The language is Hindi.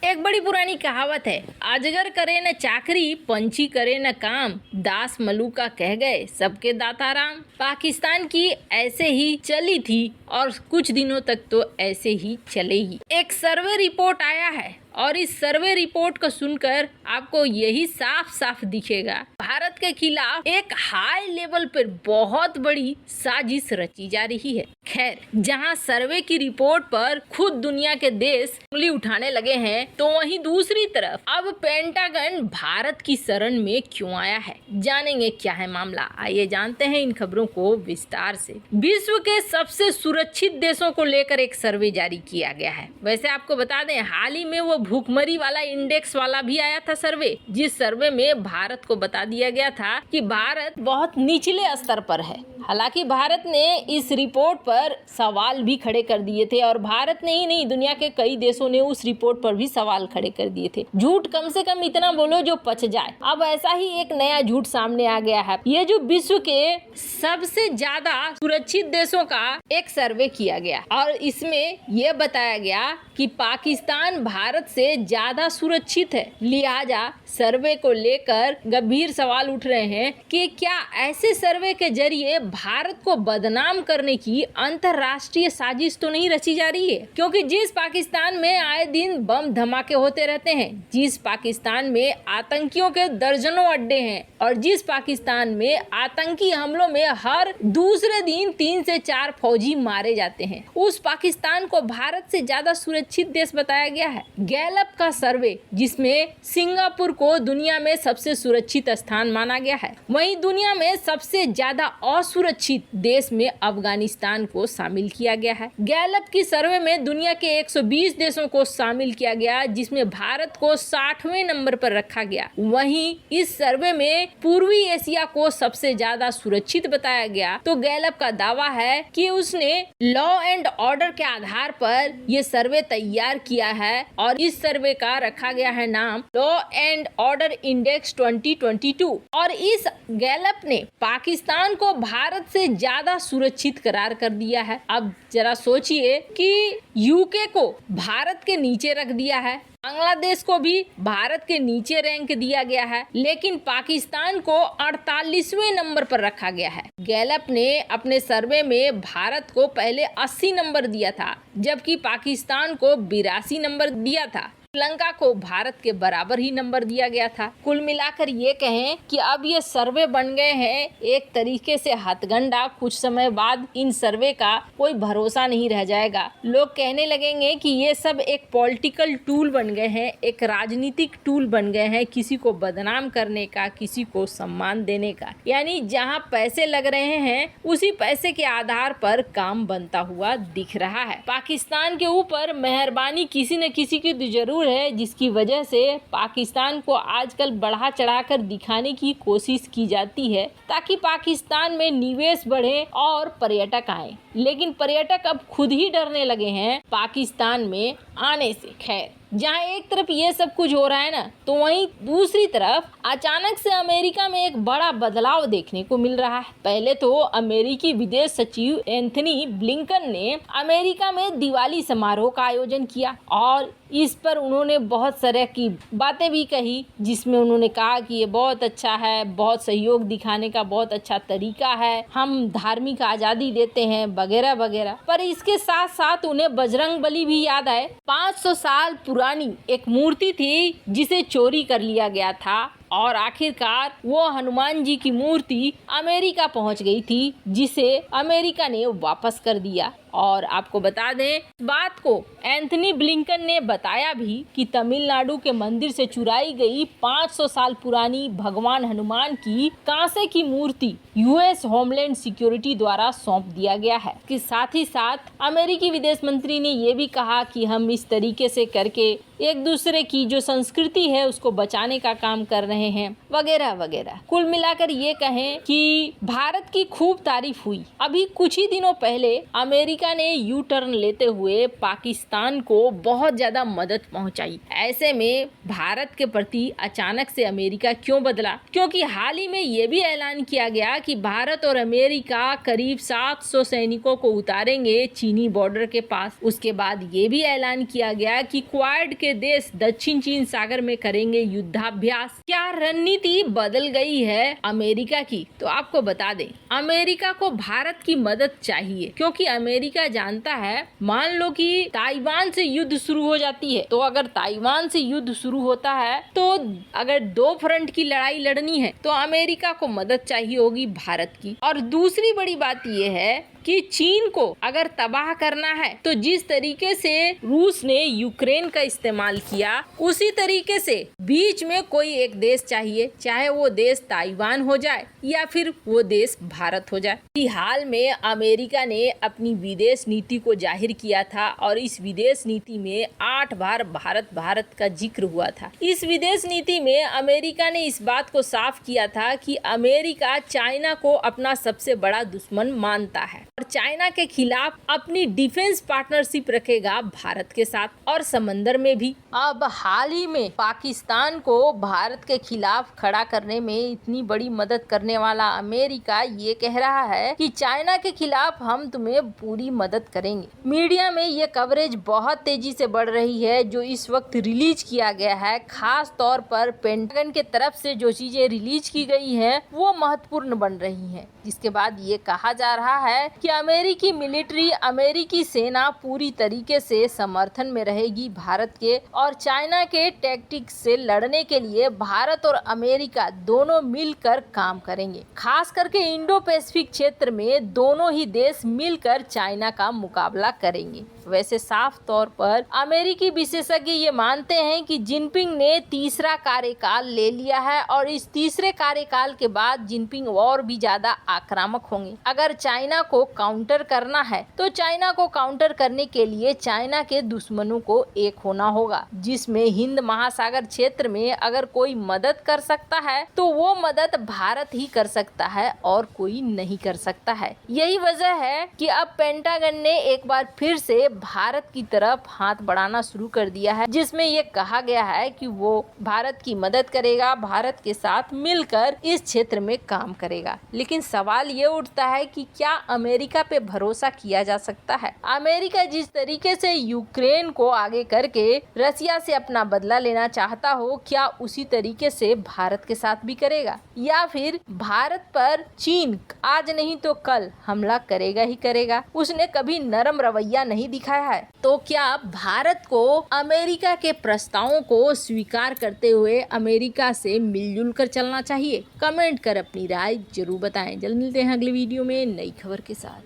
एक बड़ी पुरानी कहावत है, अजगर करे न चाकरी, पंछी करे न काम, दास मलूका कह गए सबके दाता राम। पाकिस्तान की ऐसे ही चली थी और कुछ दिनों तक तो ऐसे ही चलेगी। एक सर्वे रिपोर्ट आया है और इस सर्वे रिपोर्ट को सुनकर आपको यही साफ साफ दिखेगा, भारत के खिलाफ एक हाई लेवल पर बहुत बड़ी साजिश रची जा रही है। खैर, जहां सर्वे की रिपोर्ट पर खुद दुनिया के देश उंगली उठाने लगे हैं, तो वहीं दूसरी तरफ अब पेंटागन भारत की शरण में क्यों आया है, जानेंगे क्या है मामला। आइए जानते हैं इन खबरों को विस्तार से। विश्व के सबसे सुरक्षित देशों को लेकर एक सर्वे जारी किया गया है। वैसे आपको बता दें, हाल ही में वो भूखमरी वाला इंडेक्स वाला भी आया था सर्वे, जिस सर्वे में भारत को बता दिया गया था कि भारत बहुत निचले स्तर पर है। हालांकि भारत ने इस रिपोर्ट पर सवाल भी खड़े कर दिए थे और भारत ने ही नहीं, दुनिया के कई देशों ने उस रिपोर्ट पर भी सवाल खड़े कर दिए थे। झूठ कम से कम इतना बोलो जो पच जाए। अब ऐसा ही एक नया झूठ सामने आ गया है। ये जो विश्व के सबसे ज्यादा सुरक्षित देशों का एक सर्वे किया गया और इसमें यह बताया गया कि पाकिस्तान भारत से ज्यादा सुरक्षित है। लिहाजा सर्वे को लेकर गंभीर सवाल उठ रहे हैं कि क्या ऐसे सर्वे के जरिए भारत को बदनाम करने की अंतरराष्ट्रीय साजिश तो नहीं रची जा रही है। क्योंकि जिस पाकिस्तान में आए दिन बम धमाके होते रहते हैं, जिस पाकिस्तान में आतंकियों के दर्जनों अड्डे हैं और जिस पाकिस्तान में आतंकी हमलों में हर दूसरे दिन 3 से 4 फौजी मारे जाते हैं, उस पाकिस्तान को भारत से ज्यादा सुरक्षित देश बताया गया है। गैलप का सर्वे जिसमें सिंगापुर को दुनिया में सबसे सुरक्षित स्थान माना गया है, वहीं दुनिया में सबसे ज्यादा असुरक्षित देश में अफगानिस्तान को शामिल किया गया है। गैलप की सर्वे में दुनिया के 120 देशों को शामिल किया गया, जिसमें भारत को 60वें नंबर पर रखा गया। वहीं इस सर्वे में पूर्वी एशिया को सबसे ज्यादा सुरक्षित बताया गया। तो गैलप का दावा है कि उसने लॉ एंड ऑर्डर के आधार पर ये सर्वे तैयार किया है और इस सर्वे का रखा गया है नाम लॉ एंड ऑर्डर इंडेक्स 2022 और इस गैलप ने पाकिस्तान को भारत से ज्यादा सुरक्षित करार कर दिया है। अब जरा सोचिए कि यूके को भारत के नीचे रख दिया है, बांग्लादेश को भी भारत के नीचे रैंक दिया गया है, लेकिन पाकिस्तान को 48वें नंबर पर रखा गया है। गैलप ने अपने सर्वे में भारत को पहले 80 नंबर दिया था, जबकि पाकिस्तान को 82 नंबर दिया था। श्रीलंका को भारत के बराबर ही नंबर दिया गया था। कुल मिलाकर ये कहें कि अब ये सर्वे बन गए हैं एक तरीके से हथगंडा। कुछ समय बाद इन सर्वे का कोई भरोसा नहीं रह जाएगा। लोग कहने लगेंगे कि ये सब एक पॉलिटिकल टूल बन गए हैं, एक राजनीतिक टूल बन गए हैं, किसी को बदनाम करने का, किसी को सम्मान देने का। यानी जहाँ पैसे लग रहे हैं उसी पैसे के आधार पर काम बनता हुआ दिख रहा है। पाकिस्तान के ऊपर मेहरबानी किसी न किसी की जरूर है, जिसकी वजह से पाकिस्तान को आजकल बढ़ा चढ़ाकर दिखाने की कोशिश की जाती है ताकि पाकिस्तान में निवेश बढ़े और पर्यटक आए। लेकिन पर्यटक अब खुद ही डरने लगे हैं पाकिस्तान में आने से। खैर, जहाँ एक तरफ ये सब कुछ हो रहा है ना, तो वहीं दूसरी तरफ अचानक से अमेरिका में एक बड़ा बदलाव देखने को मिल रहा है। पहले तो अमेरिकी विदेश सचिव एंथनी ब्लिंकन ने अमेरिका में दिवाली समारोह का आयोजन किया और इस पर उन्होंने बहुत सारे की बातें भी कही, जिसमें उन्होंने कहा कि ये बहुत अच्छा है, बहुत सहयोग दिखाने का बहुत अच्छा तरीका है, हम धार्मिक आज़ादी देते हैं वगैरह वगैरह। पर इसके साथ साथ उन्हें बजरंगबली भी याद आए। 500 साल पुरानी एक मूर्ति थी जिसे चोरी कर लिया गया था और आखिरकार वो हनुमान जी की मूर्ति अमेरिका पहुंच गई थी, जिसे अमेरिका ने वापस कर दिया। और आपको बता दें, बात को एंथनी ब्लिंकन ने बताया भी कि तमिलनाडु के मंदिर से चुराई गई 500 साल पुरानी भगवान हनुमान की कांसे की मूर्ति यूएस होमलैंड सिक्योरिटी द्वारा सौंप दिया गया है। कि साथ ही साथ अमेरिकी विदेश मंत्री ने ये भी कहा कि हम इस तरीके से करके एक दूसरे की जो संस्कृति है उसको बचाने का काम कर रहे रहे हैं, वगैरह वगैरह। कुल मिलाकर ये कहें कि भारत की खूब तारीफ हुई। अभी कुछ ही दिनों पहले अमेरिका ने यू टर्न लेते हुए पाकिस्तान को बहुत ज्यादा मदद पहुंचाई। ऐसे में भारत के प्रति अचानक से अमेरिका क्यों बदला? क्योंकि हाल ही में ये भी ऐलान किया गया कि भारत और अमेरिका करीब 700 सैनिकों को उतारेंगे चीनी बॉर्डर के पास। उसके बाद ये भी ऐलान किया गया कि क्वाड के देश दक्षिण चीन सागर में करेंगे युद्धाभ्यास। क्या रणनीति बदल गई है अमेरिका की? तो आपको बता दें, अमेरिका को भारत की मदद चाहिए, क्योंकि अमेरिका जानता है, मान लो कि ताइवान से युद्ध शुरू हो जाती है, तो अगर ताइवान से युद्ध शुरू होता है तो अगर 2 फ्रंट की लड़ाई लड़नी है तो अमेरिका को मदद चाहिए होगी भारत की। और दूसरी बड़ी बात यह है कि चीन को अगर तबाह करना है तो जिस तरीके से रूस ने यूक्रेन का इस्तेमाल किया, उसी तरीके से बीच में कोई एक देश चाहिए, चाहे वो देश ताइवान हो जाए या फिर वो देश भारत हो जाए। हाल में अमेरिका ने अपनी विदेश नीति को जाहिर किया था और इस विदेश नीति में 8 बार भारत का जिक्र हुआ था। इस विदेश नीति में अमेरिका ने इस बात को साफ किया था कि अमेरिका चाइना को अपना सबसे बड़ा दुश्मन मानता है और चाइना के खिलाफ अपनी डिफेंस पार्टनरशिप रखेगा भारत के साथ और समंदर में भी। अब हाल ही में पाकिस्तान को भारत के खिलाफ खड़ा करने में इतनी बड़ी मदद करने वाला अमेरिका ये कह रहा है कि चाइना के खिलाफ हम तुम्हें पूरी मदद करेंगे। मीडिया में ये कवरेज बहुत तेजी से बढ़ रही है जो इस वक्त रिलीज किया गया है। खास तौर पर पेंटागन के तरफ से जो चीजें रिलीज की गई हैं वो महत्वपूर्ण बन रही हैं, जिसके बाद ये कहा जा रहा है कि अमेरिकी मिलिट्री, अमेरिकी सेना पूरी तरीके से समर्थन में रहेगी भारत के और चाइना के टैक्टिक्स से लड़ने के लिए भारत और अमेरिका दोनों मिलकर काम करेंगे। खास करके इंडो पैसिफिक क्षेत्र में दोनों ही देश मिलकर चाइना का मुकाबला करेंगे। वैसे साफ तौर पर अमेरिकी विशेषज्ञ ये मानते हैं कि जिनपिंग ने तीसरा कार्यकाल ले लिया है और इस तीसरे कार्यकाल के बाद जिनपिंग और भी ज्यादा आक्रामक होंगे। अगर चाइना को काउंटर करना है तो चाइना को काउंटर करने के लिए चाइना के दुश्मनों को एक होना होगा, जिसमें हिंद महासागर क्षेत्र में अगर कोई मदद कर सकता है तो वो मदद भारत ही कर सकता है और कोई नहीं कर सकता है। यही वजह है कि अब पेंटागन ने एक बार फिर से भारत की तरफ हाथ बढ़ाना शुरू कर दिया है, जिसमें ये कहा गया है कि वो भारत की मदद करेगा, भारत के साथ मिलकर इस क्षेत्र में काम करेगा। लेकिन सवाल ये उठता है कि क्या अमेरिका पे भरोसा किया जा सकता है? अमेरिका जिस तरीके से यूक्रेन को आगे करके रसिया से अपना बदला लेना चाहता हो, क्या उसी तरीके से भारत के साथ भी करेगा या फिर भारत पर चीन आज नहीं तो कल हमला करेगा ही करेगा? उसने कभी नरम रवैया नहीं दिखाया है। तो क्या भारत को अमेरिका के प्रस्तावों को स्वीकार करते हुए अमेरिका से मिलजुल कर चलना चाहिए? कमेंट कर अपनी राय जरूर बताएं। जल्द मिलते हैं अगले वीडियो में नई खबर के साथ।